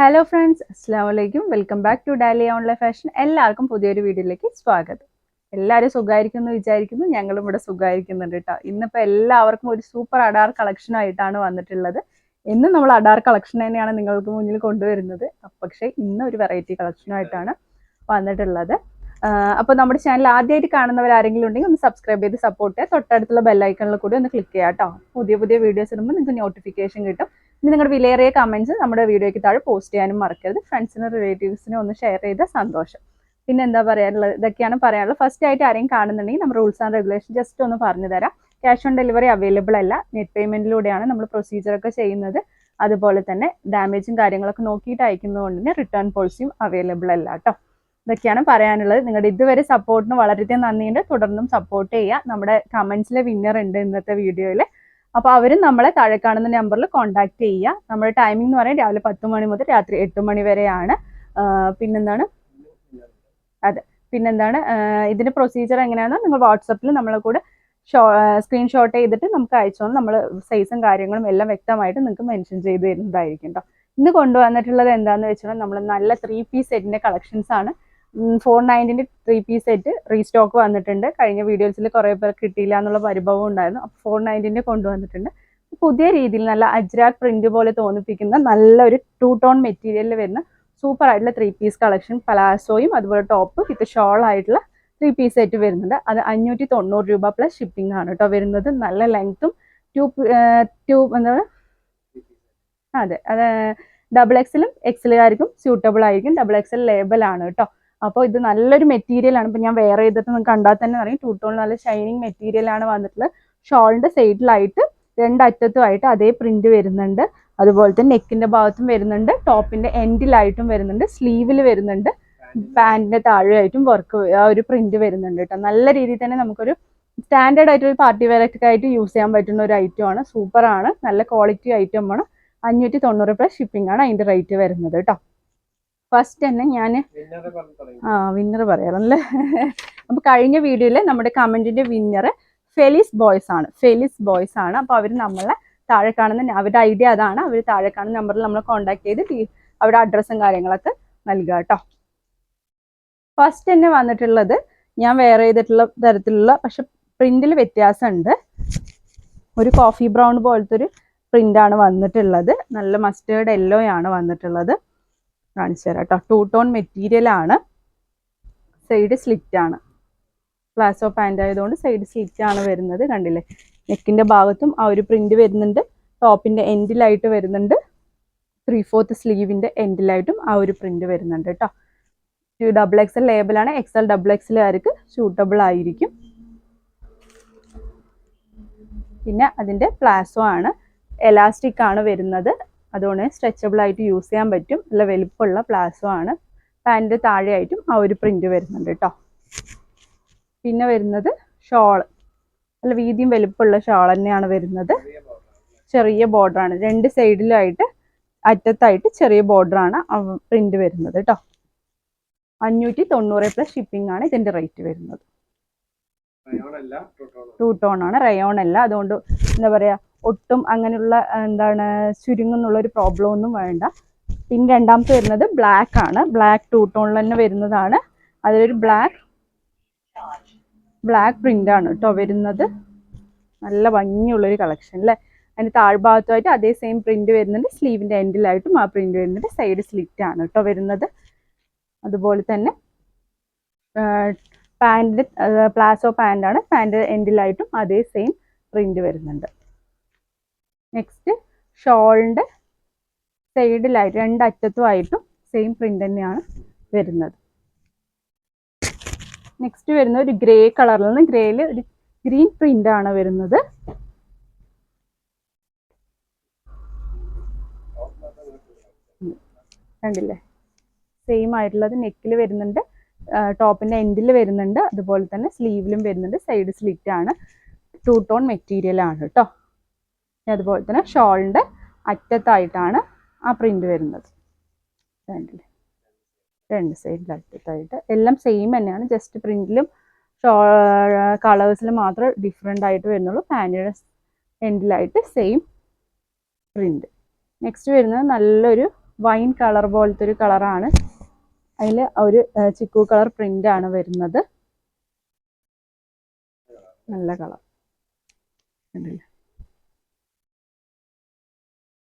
Hello friends, അസ്സാം വലൈക്കും. Welcome back to Dolly online fashion. എല്ലാവർക്കും പുതിയൊരു വീഡിയോയിലേക്ക് സ്വാഗതം. എല്ലാവരും സുഖമായിരിക്കുന്നു വിചാരിക്കുന്നു. ഞങ്ങളും ഇവിടെ സുഖമായിരിക്കുന്നുണ്ട് കേട്ടോ. ഇന്നിപ്പോൾ എല്ലാവർക്കും ഒരു സൂപ്പർ അഡാർ കളക്ഷൻ ആയിട്ടാണ് വന്നിട്ടുള്ളത്. എന്നും നമ്മൾ അഡാർ കളക്ഷൻ തന്നെയാണ് നിങ്ങൾക്ക് മുന്നിൽ കൊണ്ടുവരുന്നത്. പക്ഷേ ഇന്ന് ഒരു വെറൈറ്റി കളക്ഷനുമായിട്ടാണ് വന്നിട്ടുള്ളത്. അപ്പോൾ നമ്മുടെ ചാനൽ ആദ്യമായിട്ട് കാണുന്നവർ ആരെങ്കിലും ഉണ്ടെങ്കിൽ ഒന്ന് സബ്സ്ക്രൈബ് ചെയ്ത് സപ്പോർട്ട് ചെയ്യുക. തൊട്ടടുത്തുള്ള ബെല്ലൈക്കണിൽ കൂടി ഒന്ന് ക്ലിക്ക് ചെയ്യുക കേട്ടോ. പുതിയ വീഡിയോസ് ഇടുമ്പോൾ നിങ്ങൾക്ക് നോട്ടിഫിക്കേഷൻ കിട്ടും. ഇനി നിങ്ങളുടെ വിലയേറിയ കമൻറ്റ്സ് നമ്മുടെ വീഡിയോയ്ക്ക് താഴെ പോസ്റ്റ് ചെയ്യാനും മറക്കരുത്. ഫ്രണ്ട്സിനും റിലേറ്റീവ്സിനും ഒന്ന് ഷെയർ ചെയ്ത് സന്തോഷം. പിന്നെ എന്താ പറയാനുള്ളത്, ഇതൊക്കെയാണ് പറയാനുള്ളത്. ഫസ്റ്റ് ആയിട്ട് ആരെയും കാണുന്നുണ്ടെങ്കിൽ നമ്മൾ റൂൾസ് ആൻഡ് റെഗുലേഷൻ ജസ്റ്റ് ഒന്ന് പറഞ്ഞു തരാം. ക്യാഷ് ഓൺ ഡെലിവറി അവൈലബിൾ അല്ല. നെറ്റ് പേയ്മെന്റിലൂടെയാണ് നമ്മൾ പ്രൊസീജിയറൊക്കെ ചെയ്യുന്നത്. അതുപോലെ തന്നെ ഡാമേജും കാര്യങ്ങളൊക്കെ നോക്കിയിട്ട് അയക്കുന്നതുകൊണ്ട് തന്നെ റിട്ടേൺ പോളിസിയും അവൈലബിൾ അല്ല കേട്ടോ. ഇതൊക്കെയാണ് പറയാനുള്ളത്. നിങ്ങളുടെ ഇതുവരെ സപ്പോർട്ടിന് വളരെയധികം നന്ദിയുണ്ട്. തുടർന്നും സപ്പോർട്ട് ചെയ്യുക. നമ്മുടെ കമൻസിലെ വിന്നർ ഉണ്ട് ഇന്നത്തെ വീഡിയോയിൽ. അപ്പോൾ അവരും നമ്മളെ താഴെ കാണുന്ന നമ്പറിൽ കോൺടാക്ട് ചെയ്യുക. നമ്മുടെ ടൈമിംഗ് എന്ന് പറയുന്നത് രാവിലെ 10 മണി മുതൽ രാത്രി 8 മണി വരെയാണ്. പിന്നെന്താണ് ഇതിന്റെ പ്രൊസീജിയർ എങ്ങനെയാണെന്ന് നിങ്ങൾ വാട്സപ്പിൽ നമ്മളെ കൂടെ സ്ക്രീൻഷോട്ട് ചെയ്തിട്ട് നമുക്ക് അയച്ചോളൂ. നമ്മൾ സൈസും കാര്യങ്ങളും എല്ലാം വ്യക്തമായിട്ട് നിങ്ങൾക്ക് മെൻഷൻ ചെയ്ത് തരുന്നതായിരിക്കും കേട്ടോ. ഇന്ന് കൊണ്ടുവന്നിട്ടുള്ളത് എന്താണെന്ന് വെച്ചാൽ നമ്മൾ നല്ല 3 പീസ് സെറ്റിന്റെ കളക്ഷൻസ് ആണ്. 490 3 പീസ് സെറ്റ് റീസ്റ്റോക്ക് വന്നിട്ടുണ്ട്. കഴിഞ്ഞ വീഡിയോസിൽ കുറേ പേർക്ക് കിട്ടിയില്ല എന്നുള്ള പരിഭവം ഉണ്ടായിരുന്നു. അപ്പോൾ 490 കൊണ്ടുവന്നിട്ടുണ്ട്. പുതിയ രീതിയിൽ നല്ല അജ്രാക് പ്രിന്റ് പോലെ തോന്നിപ്പിക്കുന്ന നല്ലൊരു 2 ടോൺ മെറ്റീരിയലിൽ വരുന്ന സൂപ്പർ ആയിട്ടുള്ള 3 പീസ് കളക്ഷൻ, പലാസോയും അതുപോലെ ടോപ്പ് വിത്ത് ഷോൾ ആയിട്ടുള്ള 3 പീസ് സെറ്റ് വരുന്നുണ്ട്. അത് 590 രൂപ പ്ലസ് ഷിപ്പിംഗ് ആണ് കേട്ടോ വരുന്നത്. നല്ല ലെങ്ത്തും അതെ, അത് ഡബിൾ എക്സലും എക്സലുകാർക്കും സ്യൂട്ടബിൾ ആയിരിക്കും. ഡബിൾ എക്സൽ ലേബലാണ് കേട്ടോ. അപ്പോൾ ഇത് നല്ലൊരു മെറ്റീരിയൽ ആണ്. ഇപ്പം ഞാൻ വേറെ ചെയ്തിട്ട് നിങ്ങൾക്ക് കണ്ടാൽ തന്നെ അറിയാം. 2 ടോൺ നല്ല ഷൈനിങ് മെറ്റീരിയൽ ആണ് വന്നിട്ടുള്ളത്. ഷോളിന്റെ സൈഡിലായിട്ട് രണ്ടറ്റത്തുമായിട്ട് അതേ പ്രിന്റ് വരുന്നുണ്ട്. അതുപോലെ തന്നെ നെക്കിന്റെ ഭാഗത്തും വരുന്നുണ്ട്, ടോപ്പിന്റെ എൻഡിലായിട്ടും വരുന്നുണ്ട്, സ്ലീവിൽ വരുന്നുണ്ട്, പാന്റിന്റെ താഴെയായിട്ടും വർക്ക് ആ ഒരു പ്രിന്റ് വരുന്നുണ്ട് കേട്ടോ. നല്ല രീതിയിൽ തന്നെ നമുക്കൊരു സ്റ്റാൻഡേർഡ് ആയിട്ട് ഒരു പാർട്ടി വെയർ ഒക്കെ ആയിട്ട് യൂസ് ചെയ്യാൻ പറ്റുന്ന ഒരു ഐറ്റം ആണ്. സൂപ്പർ ആണ്, നല്ല ക്വാളിറ്റി ഐറ്റം ആണ്. 590 പ്ലസ് ഷിപ്പിംഗ് ആണ് അതിന്റെ റേറ്റ് വരുന്നത് കേട്ടോ. ഫസ്റ്റ് തന്നെ ഞാൻ വിന്നർ പറയാറല്ലേ. അപ്പൊ കഴിഞ്ഞ വീഡിയോയിൽ നമ്മുടെ കമന്റിന്റെ വിന്നർ ഫെലിസ് ബോയ്സ് ആണ്. അപ്പൊ അവർ നമ്മളെ താഴെ കാണുന്ന അവരുടെ ഐഡിയ അതാണ്. അവർ താഴെ കാണുന്ന നമ്പറിൽ നമ്മൾ കോൺടാക്ട് ചെയ്ത് അവരുടെ അഡ്രസ്സും കാര്യങ്ങളൊക്കെ നൽകുക കേട്ടോ. ഫസ്റ്റ് തന്നെ വന്നിട്ടുള്ളത് ഞാൻ വേറെ ചെയ്തിട്ടുള്ള തരത്തിലുള്ള, പക്ഷെ പ്രിന്റിൽ വ്യത്യാസമുണ്ട്. ഒരു കോഫി ബ്രൗൺ പോലത്തെ ഒരു പ്രിന്റ് ആണ് വന്നിട്ടുള്ളത്. നല്ല മസ്റ്റേർഡ് യെല്ലോ ആണ് വന്നിട്ടുള്ളത്. കാണിച്ചു തരാം കേട്ടോ. 2 ടോൺ മെറ്റീരിയൽ ആണ്. സൈഡ് സ്ലിറ്റ് ആണ്. പ്ലാസോ പാന്റ് ആയതുകൊണ്ട് സൈഡ് സ്ലിറ്റ് ആണ് വരുന്നത്. കണ്ടില്ലേ, നെക്കിന്റെ ഭാഗത്തും ആ ഒരു പ്രിന്റ് വരുന്നുണ്ട്. ടോപ്പിന്റെ എൻഡിലായിട്ട് വരുന്നുണ്ട്. 3/4 സ്ലീവിന്റെ എൻഡിലായിട്ടും ആ ഒരു പ്രിന്റ് വരുന്നുണ്ട് കേട്ടോ. ഡബിൾ എക്സൽ ലേബലാണ്. എക്സൽ ഡബിൾ എക്സലുകാർക്ക് സ്യൂട്ടബിൾ ആയിരിക്കും. പിന്നെ അതിന്റെ പ്ലാസോ ആണ്, എലാസ്റ്റിക് ആണ് വരുന്നത്. അതുകൊണ്ട് സ്ട്രെച്ചബിൾ ആയിട്ട് യൂസ് ചെയ്യാൻ പറ്റും. നല്ല വലുപ്പമുള്ള പ്ലാസോ ആണ്. പാൻറ് താഴെയായിട്ടും ആ ഒരു പ്രിന്റ് വരുന്നുണ്ട് കേട്ടോ. പിന്നെ വരുന്നത് ഷോള്, നല്ല വീതിയും വലുപ്പമുള്ള ഷോൾ തന്നെയാണ് വരുന്നത്. ചെറിയ ബോർഡറാണ്, 2 സൈഡിലായിട്ട് അറ്റത്തായിട്ട് ചെറിയ ബോർഡറാണ് പ്രിന്റ് വരുന്നത് കേട്ടോ. 590 പ്ലസ് ഷിപ്പിംഗ് ആണ് ഇതിന്റെ റേറ്റ് വരുന്നത്. 2 ടോൺ ആണ്, റയോൺ അല്ല. അതുകൊണ്ട് എന്താ പറയാ, ഒട്ടും അങ്ങനെയുള്ള ചുരുങ്ങുന്നുള്ള ഒരു പ്രോബ്ലം ഒന്നും വേണ്ട. പിന്നെ രണ്ടാമത്തെ വരുന്നത് ബ്ലാക്ക് ആണ്. ബ്ലാക്ക് 2 ടോണിൽ തന്നെ വരുന്നതാണ്. അതിലൊരു ബ്ലാക്ക് പ്രിന്റ് ആണ് കേട്ടോ വരുന്നത്. നല്ല ഭംഗിയുള്ളൊരു കളക്ഷൻ അല്ലേ. അതിന്റെ താഴ്ഭാഗത്തുമായിട്ട് അതേ സെയിം പ്രിന്റ് വരുന്നുണ്ട്. സ്ലീവിന്റെ എൻഡിലായിട്ടും ആ പ്രിന്റ് വരുന്നുണ്ട്. സൈഡ് സ്ലിറ്റ് ആണ് കേട്ടോ വരുന്നത്. അതുപോലെ തന്നെ പാൻറ് പ്ലാസോ പാൻ്റ് ആണ്. പാൻറ് എൻഡിലായിട്ടും അതേ സെയിം പ്രിന്റ് വരുന്നുണ്ട്. നെക്സ്റ്റ് ഷോളിന്റെ സൈഡിലായിട്ട് രണ്ടറ്റത്തുമായിട്ടും സെയിം പ്രിന്റ് തന്നെയാണ് വരുന്നത്. നെക്സ്റ്റ് വരുന്ന ഒരു ഗ്രേ കളറിൽ നിന്ന് ഗ്രേയിൽ ഒരു ഗ്രീൻ പ്രിന്റ് ആണ് വരുന്നത്. കണ്ടില്ലേ, സെയിം ആയിട്ടുള്ളത് നെക്കിൽ വരുന്നുണ്ട്, ടോപ്പിന്റെ എൻഡിൽ വരുന്നുണ്ട്, അതുപോലെ തന്നെ സ്ലീവിലും വരുന്നുണ്ട്. സൈഡ് സ്ലിറ്റ് ആണ്. 2 ടോൺ മെറ്റീരിയൽ ആണ് കേട്ടോ. അതുപോലെ തന്നെ ഷോളിന്റെ അറ്റത്തായിട്ടാണ് ആ പ്രിന്റ് വരുന്നത്. കണ്ടില്ലേ, 2 സൈഡിൽ അറ്റത്തായിട്ട് എല്ലാം സെയിം തന്നെയാണ്. ജസ്റ്റ് പ്രിന്റിലും കളേഴ്സിലും മാത്രമേ ഡിഫറെൻ്റ് ആയിട്ട് വരുന്നുള്ളൂ. പാൻറ്റിയുടെ എൻഡിലായിട്ട് സെയിം പ്രിന്റ്. നെക്സ്റ്റ് വരുന്നത് നല്ലൊരു വൈൻ കളർ പോലത്തെ ഒരു കളറാണ്. അതിൽ ഒരു ചിക്കു കളർ പ്രിന്റ് ആണ് വരുന്നത്. നല്ല കളർ,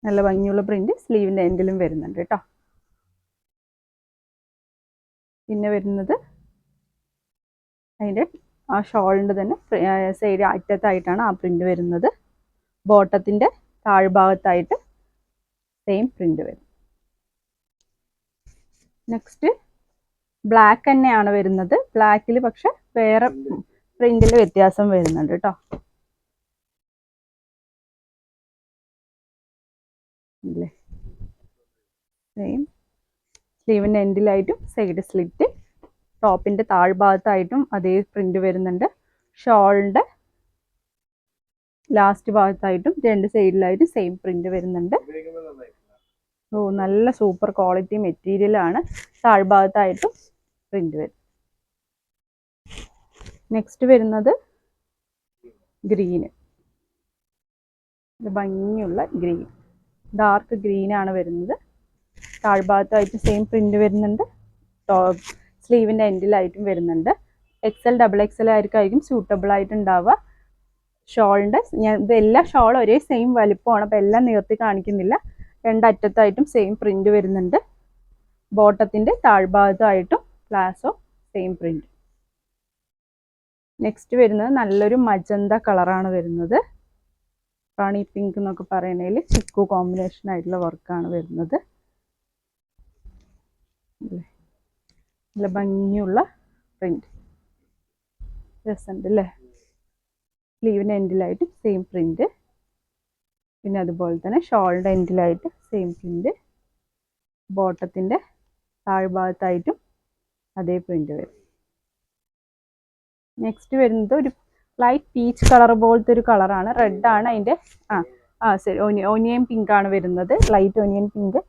നല്ല ഭംഗിയുള്ള പ്രിന്റ് സ്ലീവിന്റെ എൻഡിലും വരുന്നുണ്ട് കേട്ടോ. പിന്നെ വരുന്നത് അതിൻ്റെ ആ ഷോളിൻ്റെ തന്നെ സൈഡ് അറ്റത്തായിട്ടാണ് ആ പ്രിന്റ് വരുന്നത്. ബോട്ടത്തിൻ്റെ താഴ്ഭാഗത്തായിട്ട് സെയിം പ്രിന്റ് വരും. നെക്സ്റ്റ് ബ്ലാക്ക് തന്നെയാണ് വരുന്നത്. ബ്ലാക്കിൽ പക്ഷെ വേറെ പ്രിന്റിൽ വ്യത്യാസം വരുന്നുണ്ട് കേട്ടോ. സെയിം സ്ലീവിൻ്റെ എൻഡിലായിട്ടും സൈഡ് സ്ലിറ്റ്, ടോപ്പിൻ്റെ താഴ്ഭാഗത്തായിട്ടും അതേ പ്രിന്റ് വരുന്നുണ്ട്. ഷോളിൻ്റെ ലാസ്റ്റ് ഭാഗത്തായിട്ടും രണ്ട് സൈഡിലായിട്ടും സെയിം പ്രിന്റ് വരുന്നുണ്ട്. ഓ, നല്ല സൂപ്പർ ക്വാളിറ്റി മെറ്റീരിയൽ ആണ്. താഴ്ഭാഗത്തായിട്ടും പ്രിന്റ് വരും. നെക്സ്റ്റ് വരുന്നത് ഗ്രീന്, ഭംഗിയുള്ള ഗ്രീൻ, ഡാർക്ക് ഗ്രീൻ ആണ് വരുന്നത്. താഴ്ഭാഗത്തായിട്ട് സെയിം പ്രിന്റ് വരുന്നുണ്ട്. സ്ലീവിൻ്റെ എൻഡിലായിട്ടും വരുന്നുണ്ട്. XL XXL ആയിരിക്കും സ്യൂട്ടബിൾ ആയിട്ട് ഉണ്ടാവുക. ഷോളിൻ്റെ എല്ലാ ഷോളും ഒരേ സെയിം വലിപ്പമാണ്, അപ്പോൾ എല്ലാം നിവർത്തി കാണിക്കുന്നില്ല. രണ്ടറ്റത്തായിട്ടും സെയിം പ്രിന്റ് വരുന്നുണ്ട്. ബോട്ടത്തിൻ്റെ താഴ്ഭാഗത്തായിട്ടും പ്ലാസോ സെയിം പ്രിന്റ്. നെക്സ്റ്റ് വരുന്നത് നല്ലൊരു മജന്ത കളറാണ് വരുന്നത്. റാണി പിങ്ക് എന്നൊക്കെ പറയുന്നതിൽ ചിക്കു കോമ്പിനേഷൻ ആയിട്ടുള്ള വർക്കാണ് വരുന്നത്. നല്ല ഭംഗിയുള്ള പ്രിന്റ്, രസമുണ്ട് അല്ലേ? സ്ലീവിൻ്റെ എൻഡിലായിട്ട് സെയിം പ്രിന്റ്, പിന്നെ അതുപോലെ തന്നെ ഷോളിൻ്റെ എൻഡിലായിട്ട് സെയിം പ്രിന്റ്, ബോട്ടത്തിൻ്റെ താഴ്ഭാഗത്തായിട്ടും അതേ പ്രിന്റ് വരും. നെക്സ്റ്റ് വരുന്നത് ഒരു ലൈറ്റ് പീച്ച് കളർ പോലത്തെ ഒരു കളറാണ്. റെഡാണ് അതിൻ്റെ ശരി, ഓനിയൻ പിങ്ക് ആണ് വരുന്നത്. ലൈറ്റ് ഓനിയൻ പിങ്ക്,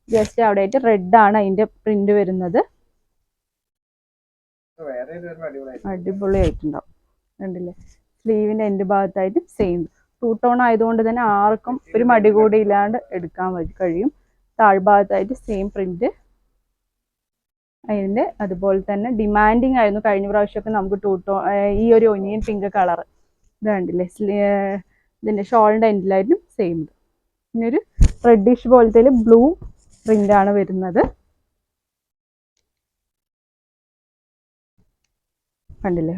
ജസ്റ്റ് അവിടെ ആയിട്ട് റെഡാണ് അതിൻ്റെ പ്രിന്റ് വരുന്നത്. അടിപൊളി ആയിട്ടുണ്ടാവും, കണ്ടില്ലേ? സ്ലീവിൻ്റെ എൻഡ് ഭാഗത്തായിട്ട് സെയിം 2 ടോൺ ആയതുകൊണ്ട് തന്നെ ആർക്കും ഒരു മടി കൂടി ഇല്ലാണ്ട് എടുക്കാൻ കഴിയും. താഴ്ഭാഗത്തായിട്ട് സെയിം പ്രിന്റ്. അതിൻ്റെ അതുപോലെ തന്നെ ഡിമാൻഡിങ് ആയിരുന്നു കഴിഞ്ഞ പ്രാവശ്യമൊക്കെ നമുക്ക് 2 ടോൺ ഈ ഒരു ഒനിയൻ പിങ്ക് കളർ. ഇത് കണ്ടില്ലേ? ഇതിൻ്റെ ഷോളിൻ്റെ എൻഡിലായിട്ടും സെയിം. പിന്നെ ഒരു റെഡിഷ് പോലത്തെ ബ്ലൂ പ്രിന്റ് ആണ് വരുന്നത്. കണ്ടില്ലേ?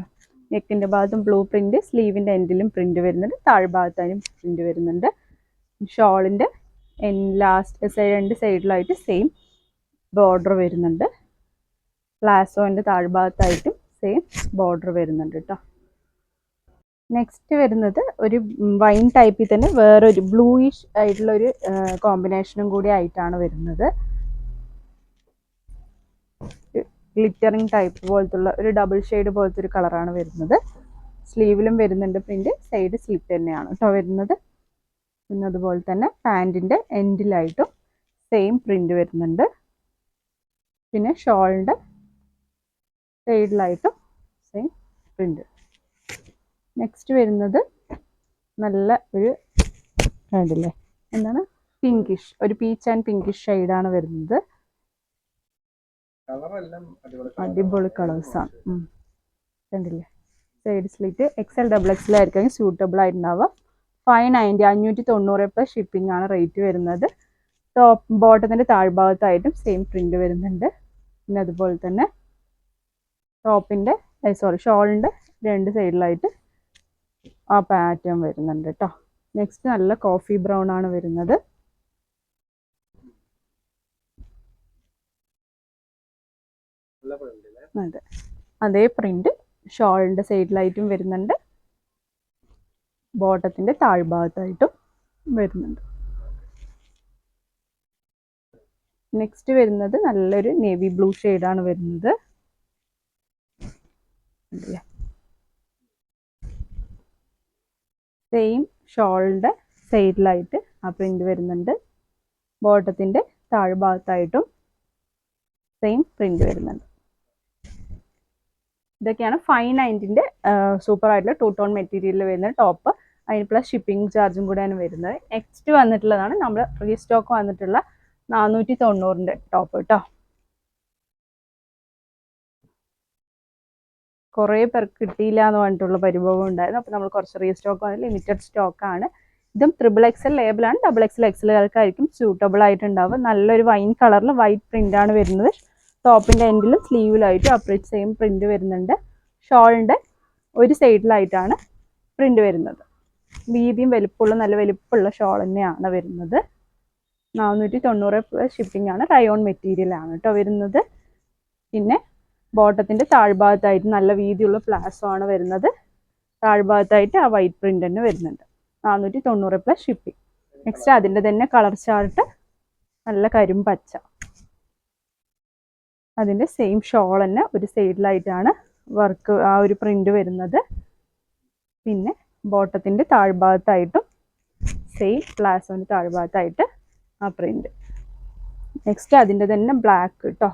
നെക്കിൻ്റെ ഭാഗത്തും ബ്ലൂ പ്രിന്റ്, സ്ലീവിൻ്റെ എൻഡിലും പ്രിന്റ് വരുന്നുണ്ട്, താഴ്ഭാഗത്തായും പ്രിന്റ് വരുന്നുണ്ട്. ഷോളിൻ്റെ രണ്ട് സൈഡിലായിട്ട് സെയിം ബോർഡർ വരുന്നുണ്ട്. പ്ലാസോൻ്റെ താഴ്ഭാഗത്തായിട്ടും സെയിം ബോർഡർ വരുന്നുണ്ട് കേട്ടോ. നെക്സ്റ്റ് വരുന്നത് ഒരു വൈൻ ടൈപ്പിൽ തന്നെ വേറൊരു ബ്ലൂയിഷ് ആയിട്ടുള്ള ഒരു കോമ്പിനേഷനും കൂടി ആയിട്ടാണ് വരുന്നത്. ഗ്ലിറ്ററിങ് ടൈപ്പ് പോലത്തുള്ള ഒരു ഡബിൾ ഷെയ്ഡ് പോലത്തെ ഒരു കളറാണ് വരുന്നത്. സ്ലീവിലും വരുന്നുണ്ട് പ്രിന്റ്, സൈഡ് സ്ലിറ്റ് തന്നെയാണ് കേട്ടോ വരുന്നത്. പിന്നെ അതുപോലെ തന്നെ പാൻറ്റിൻ്റെ എൻഡിലായിട്ടും സെയിം പ്രിന്റ് വരുന്നുണ്ട്. പിന്നെ ഷോളിൻ്റെ സൈഡിലായിട്ടും സെയിം പ്രിന്റ്. നെക്സ്റ്റ് വരുന്നത് നല്ല ഒരു കണ്ടില്ലേ, എന്താണ്, പിങ്കിഷ്, ഒരു പീച്ച് ആൻഡ് പിങ്കിഷ് ഷെയ്ഡാണ് വരുന്നത്. അടിപൊളി കളേഴ്സാണ്, കണ്ടില്ലേ? സൈഡ് സ്ലിറ്റ് XL XXL ആയിരിക്കും സ്യൂട്ടബിൾ ആയിട്ടുണ്ടാവുക. 590 590 പ്ലസ് ഷിപ്പിംഗ് ആണ് റേറ്റ് വരുന്നത്. ബോട്ടത്തിൻ്റെ താഴ്ഭാഗത്തായിട്ടും സെയിം പ്രിന്റ് വരുന്നുണ്ട്. പിന്നെ അതുപോലെ തന്നെ ഷോളിൻ്റെ രണ്ട് സൈഡിലായിട്ട് ആ പാറ്റേൺ വരുന്നുണ്ട് കേട്ടോ. നെക്സ്റ്റ് നല്ല കോഫി ബ്രൗൺ ആണ് വരുന്നത്. അതെ, അതേ പ്രിന്റ് ഷോളിൻ്റെ സൈഡിലായിട്ടും വരുന്നുണ്ട്, ബോട്ടത്തിൻ്റെ താഴ്ഭാഗത്തായിട്ടും വരുന്നുണ്ട്. നെക്സ്റ്റ് വരുന്നത് നല്ലൊരു നേവി ബ്ലൂ ഷെയ്ഡാണ് വരുന്നത്. സെയിം ഷോളിൻ്റെ സൈഡിലായിട്ട് ആ പ്രിന്റ് വരുന്നുണ്ട്, ബോട്ടത്തിൻ്റെ താഴ്ഭാഗത്തായിട്ടും സെയിം പ്രിന്റ് വരുന്നുണ്ട്. ഇതൊക്കെയാണ് 590 സൂപ്പർ ആയിട്ടുള്ള 2 ടോൺ മെറ്റീരിയലിൽ വരുന്ന ടോപ്പ്. അതിന് പ്ലസ് ഷിപ്പിംഗ് ചാർജും കൂടെയാണ് വരുന്നത്. നെക്സ്റ്റ് വന്നിട്ടുള്ളതാണ് നമ്മൾ റീസ്റ്റോക്ക് വന്നിട്ടുള്ള 490 ടോപ്പ് കേട്ടോ. കുറേ പേർക്ക് കിട്ടിയില്ല എന്ന് പറഞ്ഞിട്ടുള്ള പരിഭവം ഉണ്ടായിരുന്നു. അപ്പോൾ നമ്മൾ കുറച്ച് റീസ്റ്റോക്ക് വന്നത് ലിമിറ്റഡ് സ്റ്റോക്കാണ്. ഇതും XXL ലേബിളാണ്. XXL സ്യൂട്ടബിൾ ആയിട്ടുണ്ടാവുക. നല്ലൊരു വൈൻ കളറിൽ വൈറ്റ് പ്രിൻ്റാണ് വരുന്നത്. ടോപ്പിൻ്റെ എൻഡിലും സ്ലീവിലായിട്ടും അപ്രേറ്റ് സെയിം പ്രിൻ്റ് വരുന്നുണ്ട്. ഷോളിൻ്റെ ഒരു സൈഡിലായിട്ടാണ് പ്രിൻ്റ് വരുന്നത്. വീതിയും വലിപ്പമുള്ള നല്ല വലിപ്പമുള്ള ഷോൾ തന്നെയാണ് വരുന്നത്. 490 ഷിപ്പിംഗ് ആണ്. റയോൺ മെറ്റീരിയൽ ആണ് കേട്ടോ വരുന്നത്. പിന്നെ ബോട്ടത്തിൻ്റെ താഴ്ഭാഗത്തായിട്ട് നല്ല വീതിയുള്ള പ്ലാസോ ആണ് വരുന്നത്. താഴ്ഭാഗത്തായിട്ട് ആ വൈറ്റ് പ്രിൻ്റ് തന്നെ വരുന്നുണ്ട്. 490 ഷിപ്പിംഗ്. നെക്സ്റ്റ് അതിൻ്റെ തന്നെ കളർ ചാർട്ട് നല്ല കരിമ്പച്ച. അതിൻ്റെ സെയിം ഷോൾ തന്നെ ഒരു സൈഡിലായിട്ടാണ് വർക്ക് ആ ഒരു പ്രിൻ്റ് വരുന്നത്. പിന്നെ ബോട്ടത്തിൻ്റെ താഴ്ഭാഗത്തായിട്ടും സെയിം പ്ലാസോൻ്റെ താഴ്ഭാഗത്തായിട്ട് ആ പ്രിൻ്റ്. നെക്സ്റ്റ് അതിൻ്റെ തന്നെ ബ്ലാക്ക് കേട്ടോ.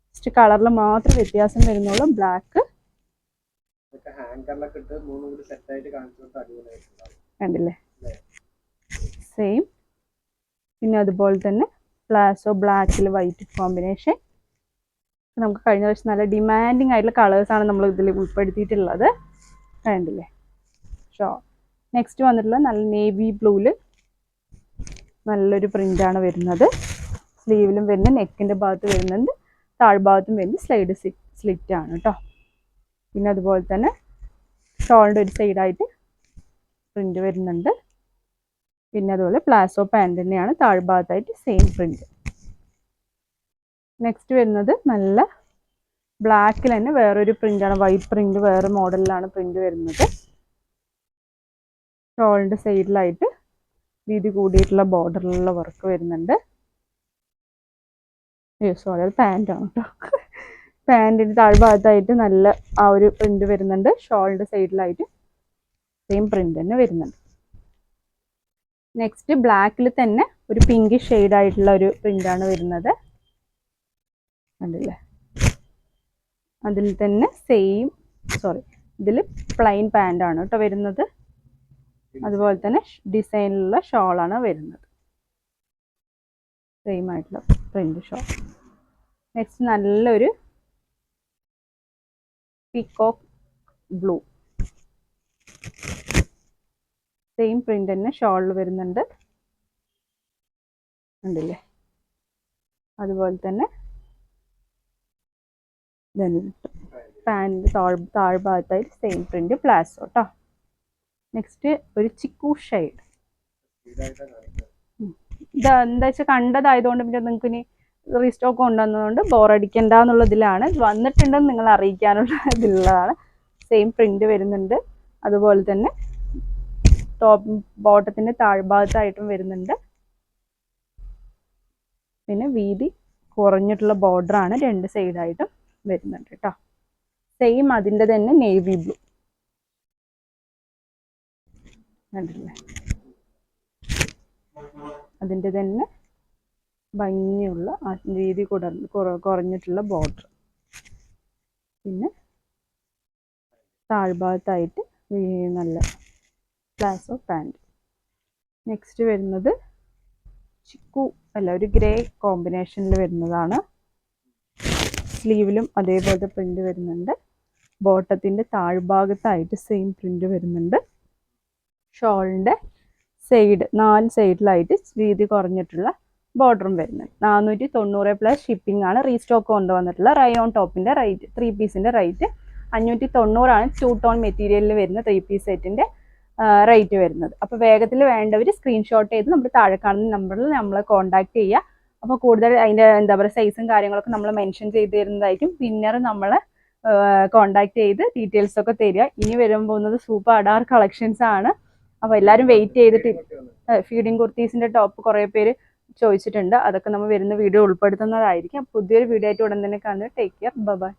ജസ്റ്റ് കളറിൽ മാത്രം വ്യത്യാസം വരുന്നുള്ളൂ. ബ്ലാക്ക് കണ്ടില്ലേ, സെയിം. പിന്നെ അതുപോലെ തന്നെ പ്ലാസോ ബ്ലാക്കിൽ വൈറ്റ് കോമ്പിനേഷൻ. നമുക്ക് കഴിഞ്ഞ പ്രാവശ്യം നല്ല ഡിമാൻഡിങ് ആയിട്ടുള്ള കളേഴ്സാണ് നമ്മൾ ഇതിൽ ഉൾപ്പെടുത്തിയിട്ടുള്ളത്. കണ്ടില്ലേ ഷോ. നെക്സ്റ്റ് വന്നിട്ടുള്ള നല്ല നേവി ബ്ലൂവിൽ നല്ലൊരു പ്രിൻ്റാണ് വരുന്നത്. സ്ലീവിലും വരുന്ന നെക്കിൻ്റെ ഭാഗത്ത് വരുന്നുണ്ട്, താഴ്ഭാഗത്തും വരുന്ന സ്ലൈഡ് സ്ലിറ്റ് ആണ് കേട്ടോ. പിന്നെ അതുപോലെ തന്നെ ഷോളിൻ്റെ ഒരു സൈഡായിട്ട് പ്രിൻ്റ് വരുന്നുണ്ട്. പിന്നെ അതുപോലെ പ്ലാസോ പാൻറ് തന്നെയാണ്, താഴ്ഭാഗത്തായിട്ട് സെയിം പ്രിൻ്റ്. നെക്സ്റ്റ് വരുന്നത് നല്ല ബ്ലാക്കിൽ തന്നെ വേറൊരു പ്രിൻ്റാണ്, വൈറ്റ് പ്രിൻ്റ് വേറെ മോഡലിലാണ് പ്രിൻ്റ് വരുന്നത്. ഷോളിൻ്റെ സൈഡിലായിട്ട് വീതി കൂടിയിട്ടുള്ള ബോർഡറിലുള്ള വർക്ക് വരുന്നുണ്ട്. സോറി, അത് പാൻറ്റാണ് കേട്ടോ. പാൻറ്റിൻ്റെ താഴ്ഭാഗത്തായിട്ട് നല്ല ആ ഒരു പ്രിൻ്റ് വരുന്നുണ്ട്. ഷോളിൻ്റെ സൈഡിലായിട്ട് സെയിം പ്രിൻ്റ് തന്നെ വരുന്നുണ്ട്. നെക്സ്റ്റ് ബ്ലാക്കിൽ തന്നെ ഒരു പിങ്ക് ഷെയ്ഡായിട്ടുള്ള ഒരു പ്രിൻ്റാണ് വരുന്നത്. കണ്ടില്ലേ, അതിൽ തന്നെ സെയിം ഇതിൽ പ്ലെയിൻ പാൻറ്റാണ് കേട്ടോ വരുന്നത്. അതുപോലെ തന്നെ ഡിസൈനിലുള്ള ഷോളാണ് വരുന്നത്. സെയിം ആയിട്ടുള്ള പ്രിൻ്റ് ഷോൾ. നെക്സ്റ്റ് നല്ലൊരു പീകോക്ക് ബ്ലൂ, സെയിം പ്രിൻ്റ് തന്നെ ഷോളിൽ വരുന്നുണ്ട്. കണ്ടില്ലേ, അതുപോലെ തന്നെ പാൻറ് താഴ്ഭാഗത്തായിട്ട് സെയിം പ്രിൻ്റ് പ്ലാസോ കേട്ടോ. നെക്സ്റ്റ് ഒരു ചിക്കു ഷെയ്ഡ്. ഇത് എന്താ വെച്ചാൽ കണ്ടതായതുകൊണ്ട് പിന്നെ നിങ്ങൾക്ക് ഇനി റീസ്റ്റോക്ക് കൊണ്ടുവന്നതുകൊണ്ട് ബോറടിക്കണ്ട എന്നുള്ളതിലാണ്. വന്നിട്ടുണ്ടെന്ന് നിങ്ങൾ അറിയിക്കാനുള്ള ഇതിലുള്ളതാണ്. സെയിം പ്രിൻ്റ് വരുന്നുണ്ട്. അതുപോലെ തന്നെ ബോട്ടത്തിൻ്റെ താഴ്ഭാഗത്തായിട്ടും വരുന്നുണ്ട്. പിന്നെ വീതി കുറഞ്ഞിട്ടുള്ള ബോർഡറാണ് രണ്ട് സൈഡായിട്ടും വരുന്നുണ്ട് കേട്ടോ. സെയിം അതിൻ്റെ തന്നെ നേവി ബ്ലൂ. കണ്ടില്ലേ, അതിൻ്റെ തന്നെ ഭംഗിയുള്ള വീതി കുറഞ്ഞിട്ടുള്ള ബോർഡർ. പിന്നെ താഴ്ഭാഗത്തായിട്ട് നല്ല പ്ലാസോ പാൻറ്. നെക്സ്റ്റ് വരുന്നത് ഒരു ഗ്രേ കോമ്പിനേഷനിൽ വരുന്നതാണ്. സ്ലീവിലും അതേപോലത്തെ പ്രിൻ്റ് വരുന്നുണ്ട്. ബോട്ടത്തിൻ്റെ താഴ്ഭാഗത്തായിട്ട് സെയിം പ്രിൻ്റ് വരുന്നുണ്ട്. ഷോളിൻ്റെ സൈഡ് 4 സൈഡിലായിട്ട് വീതി കുറഞ്ഞിട്ടുള്ള ബോർഡറും വരുന്നുണ്ട്. 490 ഷിപ്പിംഗ് ആണ്. റീസ്റ്റോക്ക് കൊണ്ടുവന്നിട്ടുള്ള റയോൺ ടോപ്പിൻ്റെ റേറ്റ് 3 പീസിൻ്റെ റേറ്റ് 590 2 ടോൺ മെറ്റീരിയലിൽ വരുന്ന 3 പീസ് സെറ്റിൻ്റെ റേറ്റ് വരുന്നത്. അപ്പോൾ വേഗത്തിൽ വേണ്ടവർ സ്ക്രീൻഷോട്ട് ചെയ്ത് നമ്മൾ താഴെ കാണുന്ന നമ്പറിൽ നമ്മളെ കോൺടാക്ട് ചെയ്യുക. അപ്പോൾ കൂടുതൽ അതിൻ്റെ സൈസും കാര്യങ്ങളൊക്കെ നമ്മൾ മെൻഷൻ ചെയ്ത് തരുന്നതായിരിക്കും. പിന്നീട് നമ്മളെ കോൺടാക്ട് ചെയ്ത് ഡീറ്റെയിൽസ് ഒക്കെ തരിക. ഇനി വരാൻ പോകുന്നത് സൂപ്പർ അഡാർ കളക്ഷൻസ് ആണ്. അപ്പോൾ എല്ലാവരും വെയിറ്റ് ചെയ്തിട്ട് ഫീഡിങ് കുർത്തീസിൻ്റെ ടോപ്പ് കുറേ പേര് ചോദിച്ചിട്ടുണ്ട്. അതൊക്കെ നമ്മൾ വരുന്ന വീഡിയോ ഉൾപ്പെടുത്തുന്നതായിരിക്കും. പുതിയൊരു വീഡിയോ ആയിട്ട് ഉടൻ തന്നെ കാണുന്നത്. Take care, by.